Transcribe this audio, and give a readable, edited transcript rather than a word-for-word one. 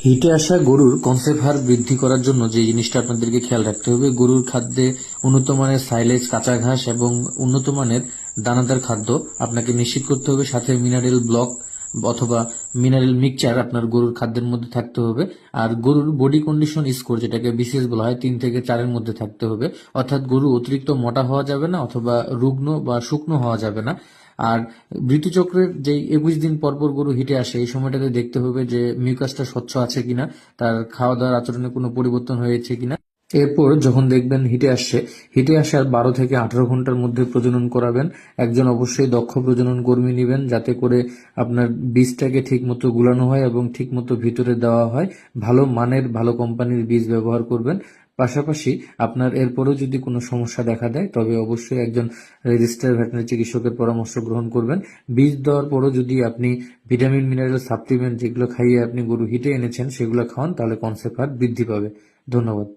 হিটে আসা গরুর কনসেপ্ট হার বৃদ্ধি করার জন্য যে জিনিসটা আপনাদেরকে খেয়াল রাখতে হবে, গরুর খাদ্যে উন্নত মানের সাইলেজ, কাঁচা ঘাস এবং উন্নত মানের দানাদার খাদ্য আপনাকে নিশ্চিত করতে হবে। সাথে মিনারেল ব্লক অথবা মিনারেল মিক্সচার আপনার গরুর খাদ্যের মধ্যে থাকতে হবে। আর গরুর বডি কন্ডিশন স্কোর, যেটাকে বিসিএস বলা হয়, 3 থেকে 4-এর মধ্যে থাকতে হবে। অর্থাৎ গরু অতিরিক্ত মোটা হওয়া যাবে না অথবা রুগ্ন বা শুকনো হওয়া যাবে না। আর ঋতুচক্রের যে 21 দিন পর পর গরু হিটে আসে, এই সময়টাতে দেখতে হবে যে মিউকাসটা স্বচ্ছ আছে কিনা, তার খাওয়া দাওয়ার আচরণে কোনো পরিবর্তন হয়েছে কিনা। এরপর যখন দেখবেন হিটে আসার 12 থেকে 18 ঘন্টার মধ্যে প্রজনন করাবেন। একজন অবশ্যই দক্ষ প্রজনন কর্মী নেবেন, যাতে করে আপনার বীজটাকে ঠিক মতো গুলানো হয় এবং ঠিক মতো ভিতরে দেওয়া হয়। ভালো মানের, ভালো কোম্পানির বীজ ব্যবহার করবেন। পাশাপাশি আপনার এরপরেও যদি কোনো সমস্যা দেখা দেয়, তবে অবশ্যই একজন রেজিস্টার্ড ভেটেরিনারি চিকিৎসকের পরামর্শ গ্রহণ করবেন। বীজ দেওয়ার পরও যদি আপনি ভিটামিন, মিনারেল সাপ্লিমেন্ট যেগুলো খাইয়ে আপনি গরু হিটে এনেছেন সেগুলো খাওয়ান, তাহলে কনসেপ্ট হার বৃদ্ধি পাবে। ধন্যবাদ।